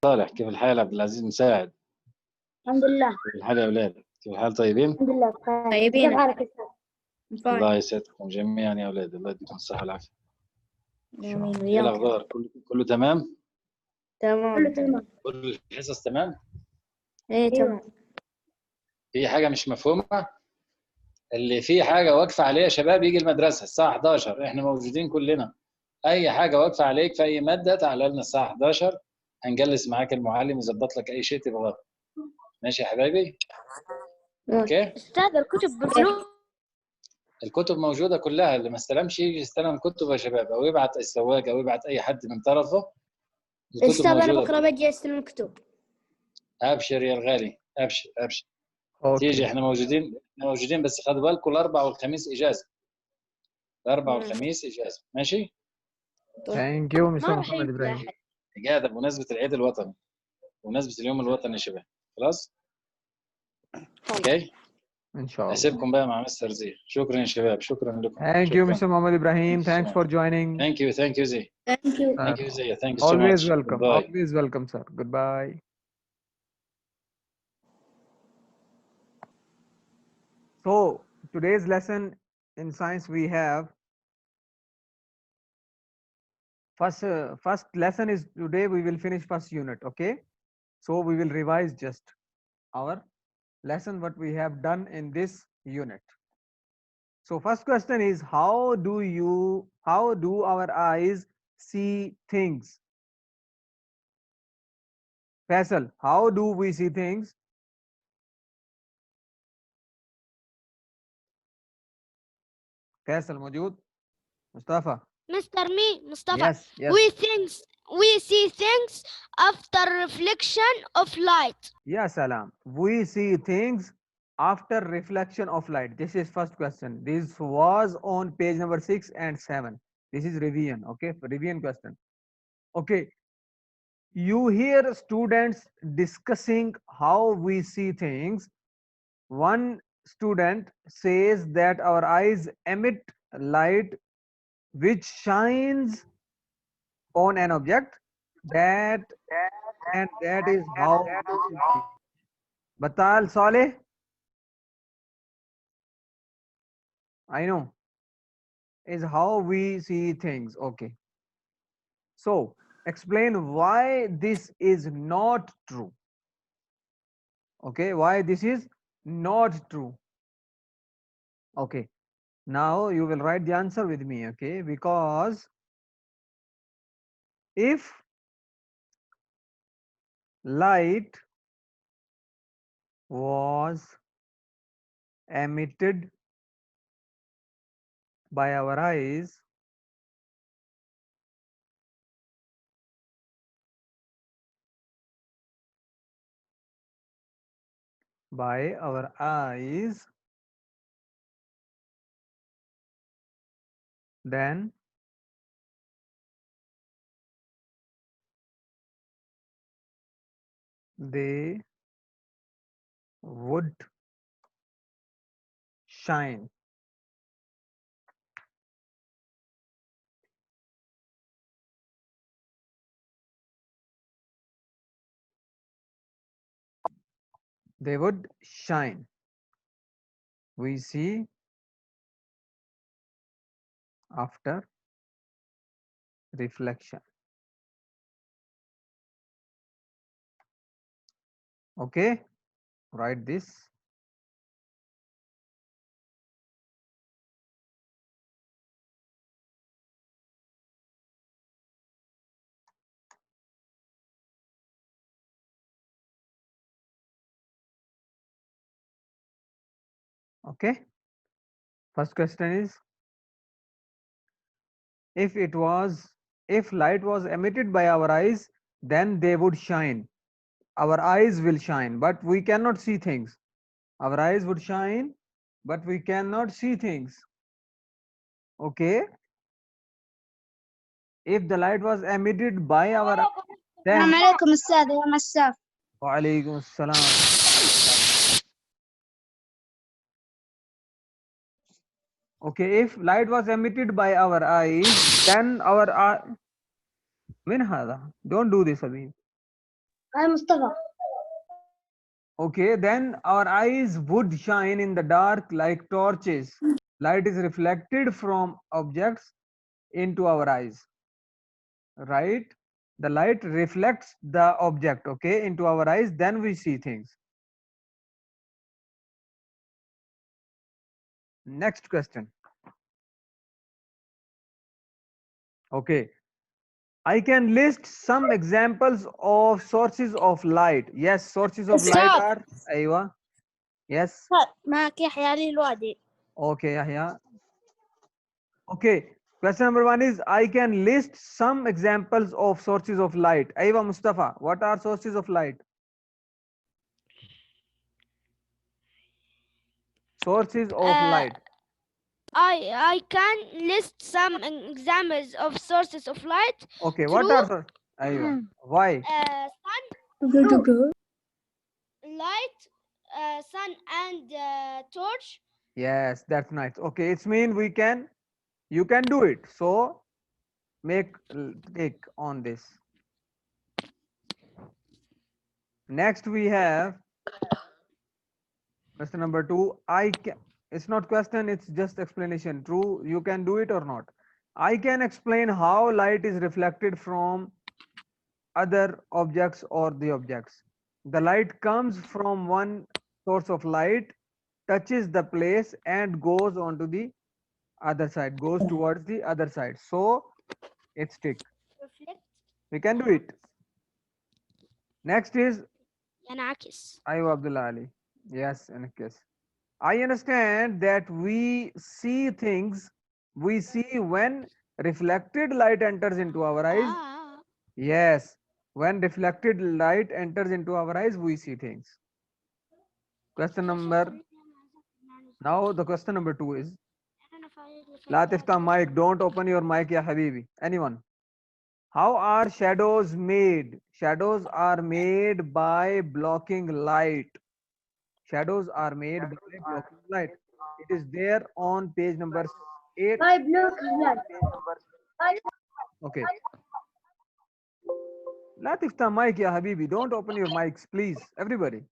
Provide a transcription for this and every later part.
صالح، كيف الحال؟ عبد العزيز مساعد، الحمد لله. كيف الحال يا أولاد؟ كيف الحال؟ طيبين؟ الحمد لله بخير. طيبين. كيف حالك يا أستاذ؟ الله يسعدكم جميعا يا أولاد، الله يديكم الصحة والعافية. آمين إيه وياك. الأخبار؟ كله تمام؟ تمام. كله تمام. كل الحصص تمام؟ ايه تمام. في حاجة مش مفهومة؟ اللي في حاجة واقفة عليه يا شباب يجي المدرسة الساعة 11، إحنا موجودين كلنا. أي حاجة واقفة عليك في أي مادة تعالى لنا الساعة 11، هنجلس معاك المعلم يظبط لك أي شيء تبغاه. ماشي يا حبايبي؟ أوكي؟ أستاذ الكتب بفلوس؟ الكتب موجودة كلها، اللي ما استلمش يجي يستلم كتب يا شباب، أو يبعت السواق أو يبعت أي حد من طرفه. الكتب استاذ انا موجودة بكره كلها. بجي استلم الكتب. أبشر يا الغالي، أبشر أبشر. اوكي تيجي، إحنا موجودين بس خدوا بالكم الأربع والخميس إجازة. الأربع والخميس إجازة، ماشي؟ ثانك يو ما مستر راح محمد يجي ابراهيم. أحد. إجازة بمناسبة العيد الوطني، بمناسبة اليوم الوطني يا شباب. خلاص؟ أوكي؟ ان شاء الله. أسيبكم بقى مع مستر زي. شكرا يا شباب، شكرا لكم. ثانك يو مستر محمد ابراهيم. ثانكس فور joining. Thank you زي. Thank you. Thank you زي. Thank you so Always much. welcome. Goodbye. Always welcome, sir. Goodbye. So today's lesson in science we have first lesson is today we will finish first unit. Okay, so we will revise just our lesson what we have done in this unit. So first question is how do our eyes see things? Faisal, how do we see things? Faisal موجود؟ Mustafa? Mustafa. Yes, yes. We see things after reflection of light. Ya salam. We see things after reflection of light. This is first question. This was on page number 6 and 7. This is revision. Okay, revision question. Okay, you hear students discussing how we see things. One student says that our eyes emit light which shines on an object that is how we see. Batal Saleh, I know, is how we see things. Okay, so explain why this is not true. Okay, why this is not true. Okay, now you will write the answer with me. Okay, because if light was emitted by our eyes, then they would shine. They would shine. We see after reflection. Okay, write this. Okay, first question is if light was emitted by our eyes, then they would shine. Our eyes will shine, but we cannot see things. Our eyes would shine, but we cannot see things. Okay, if the light was emitted by our then عليكم أستاذ يا مساف. وعليكم السلام. Okay, if light was emitted by our eyes, then our من هذا? Don't do this, Abhi. هاي مصطفى. Okay, then our eyes would shine in the dark like torches. Light is reflected from objects into our eyes, right? The light reflects the object, okay, into our eyes, then we see things. Next question. Okay, I can list some examples of sources of light. Yes, sources of light Stop. are Aywa. Yes. معك يحيى علي الوادي. Okay, Yahya. Okay. Question number 1 is I can list some examples of sources of light. Aywa Mustafa, what are sources of light? Sources of light. I can list some examples of sources of light. Okay, what True. are sources? Aywa. Why? Sun, light, sun and torch. Yes, that's nice. Okay, it's mean you can do it. So take on this. Next we have question number 2. It's not question, it's just explanation. True, you can do it or not. I can explain how light is reflected from other objects or the objects. The light comes from one source of light, touches the place and goes on to the other side, goes towards the other side. So it's tick. Reflect. We can do it. Next is ينعكس. Ayu Abdullah Ali. Yes, in a case. I understand that we see things, we see when reflected light enters into our eyes. Yes, when reflected light enters into our eyes, we see things. Question number, now the question number 2 is, La tifta mic, don't open your mic ya habibi. Anyone? How are shadows made? Shadows are made by blocking light. Shadows are made by blocking light. It is there on page number 8. هاي بلوك Okay. La tifta mic ya habibi. Don't open your mics, please. Everybody.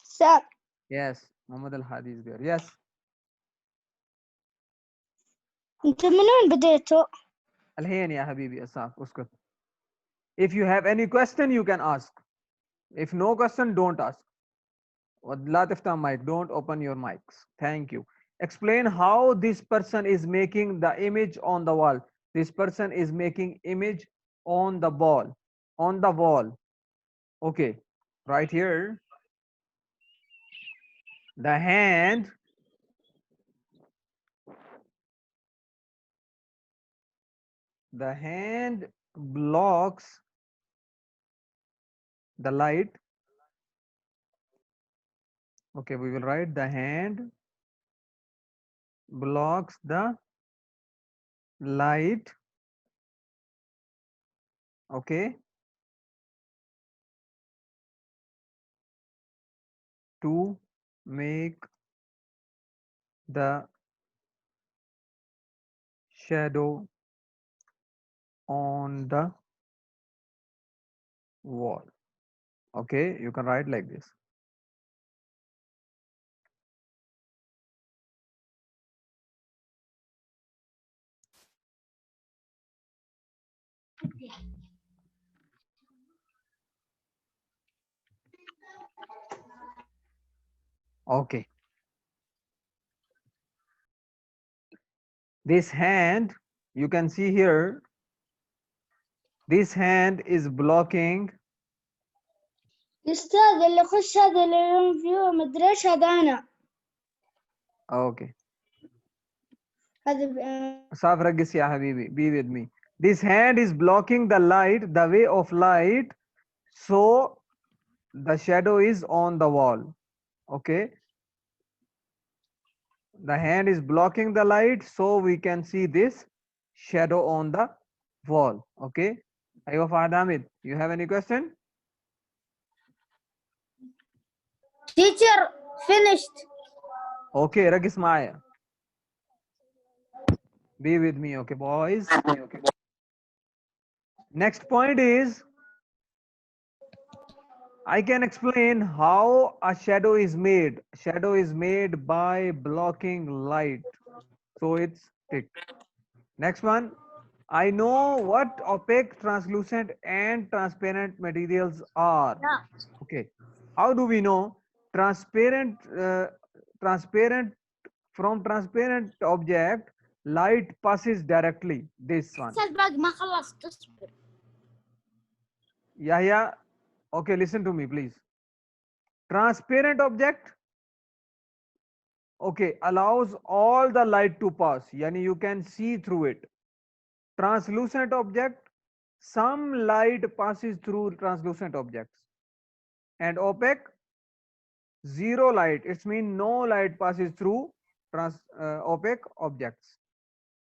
ساب. Yes. Muhammad Al Hadi is there. Yes. انت من وين بديتوا؟ Alhayn ya habibi. Asaf. Uskut. If you have any question, you can ask. If no question, don't ask. La tifta mic. Don't open your mics. Thank you. Explain how this person is making the image on the wall. This person is making image on the wall. On the wall. Okay. Right here. The hand blocks the light. Okay, we will write the hand blocks the light. Okay, to make the shadow on the wall. Okay, you can write like this. Okay. This hand, you can see here, this hand is blocking. أستاذ اللي خش هذا الانفيو مدري ايش هذا أنا. Okay. هذا Saf Ragis ya habibi, be with me. This hand is blocking the light, the way of light, so the shadow is on the wall. Okay. The hand is blocking the light, so we can see this shadow on the wall. Okay. Aywa Fahad Hamid, you have any question? teacher finished. Okay, Ragis Maya. Be with me, okay, boys. Next point is I can explain how a shadow is made. Shadow is made by blocking light. So it's tick. Next one. I know what opaque, translucent, and transparent materials are. Okay. How do we know? Transparent, transparent from transparent object, light passes directly. This one. أستاذ باقي ما خلصت اصبر. Yeah. Okay, listen to me, please. Transparent object, okay, allows all the light to pass. Yani you can see through it. Translucent object, some light passes through translucent objects. And opaque, zero light. It's mean no light passes through opaque objects.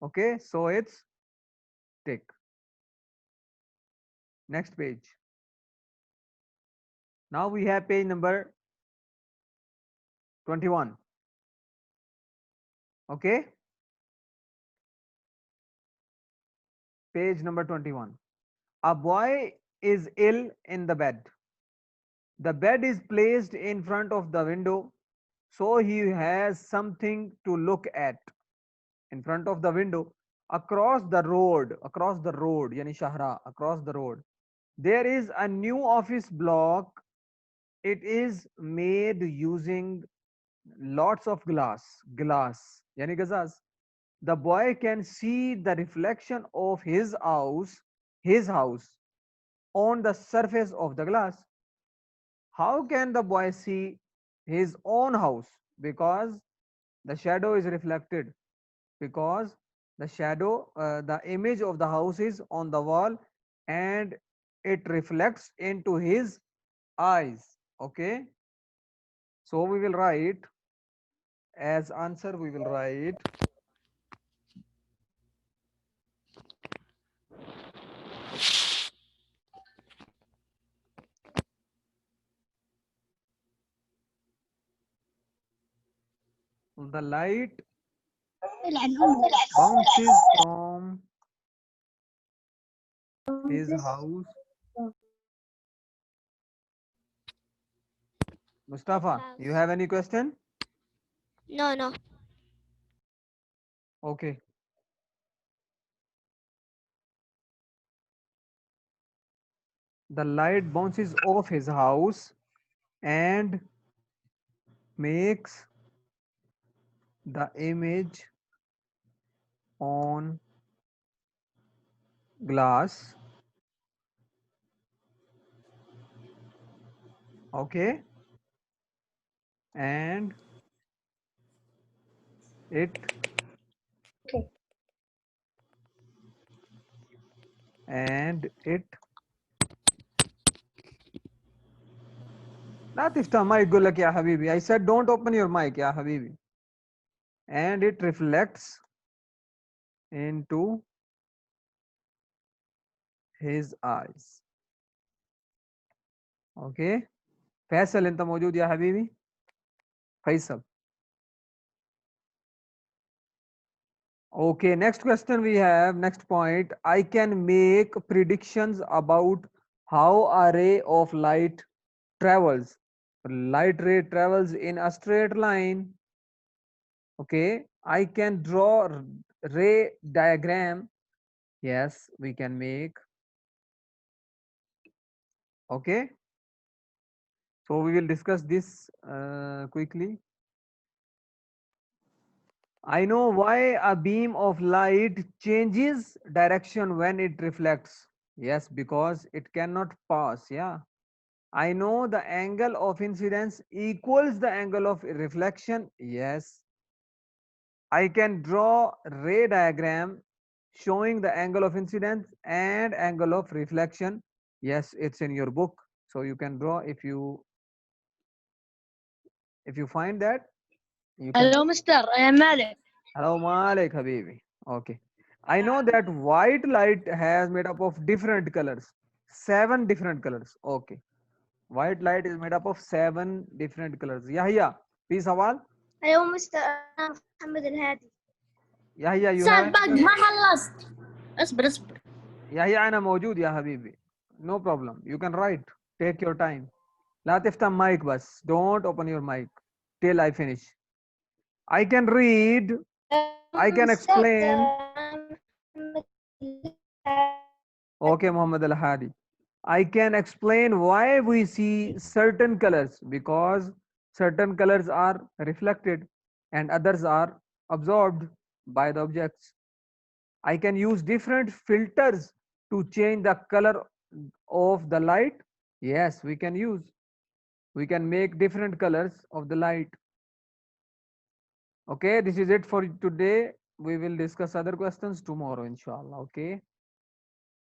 Okay, so it's tick. Next page. Now we have page number 21. Okay. Page number 21. A boy is ill in the bed. The bed is placed in front of the window, so he has something to look at. In front of the window, across the road, yani shahra, across the road, there is a new office block. It is made using lots of glass, yani gazas. The boy can see the reflection of his house on the surface of the glass. How can the boy see his own house? Because the shadow is reflected. Because the shadow, the image of the house is on the wall and it reflects into his eyes. Okay. So we will write as answer, we will write the light bounces from his house. Mustafa, you have any question? No. Okay. The light bounces off his house and makes the image on glass. Okay. And it لا تفتح مايك يقول لك يا حبيبي. I said don't open your mic يا حبيبي. And it reflects into his eyes. Okay. فيصل انت موجود يا حبيبي؟ فيصل. Okay, next question we have, next point. I can make predictions about how a ray of light travels. Light ray travels in a straight line. Okay, I can draw ray diagram. Yes, we can make. Okay, so we will discuss this quickly. I know why a beam of light changes direction when it reflects. Yes, because it cannot pass. Yeah. I know the angle of incidence equals the angle of reflection. Yes. I can draw ray diagram showing the angle of incidence and angle of reflection. Yes, it's in your book. So you can draw if you find that. You can. Hello, Mr. Malik. Hello, Malik Habibi. Okay. I know that white light has made up of different colors. 7 different colors. Okay. White light is made up of 7 different colors. Yahya, please Hawal. Hello, Mr. محمد الهادي. Yahya, you أستاذ have. باقي ما خلصت. اصبر. Yahya, أنا موجود يا حبيبي. No problem. You can write. Take your time. لا تفتح mic بس. Don't open your mic till I finish. I can read. I can explain. Okay, Muhammad Al Hadi. I can explain why we see certain colors, because certain colors are reflected and others are absorbed by the objects. I can use different filters to change the color of the light. Yes, we can use. We can make different colors of the light. Okay, this is it for today. We will discuss other questions tomorrow, inshallah. Okay.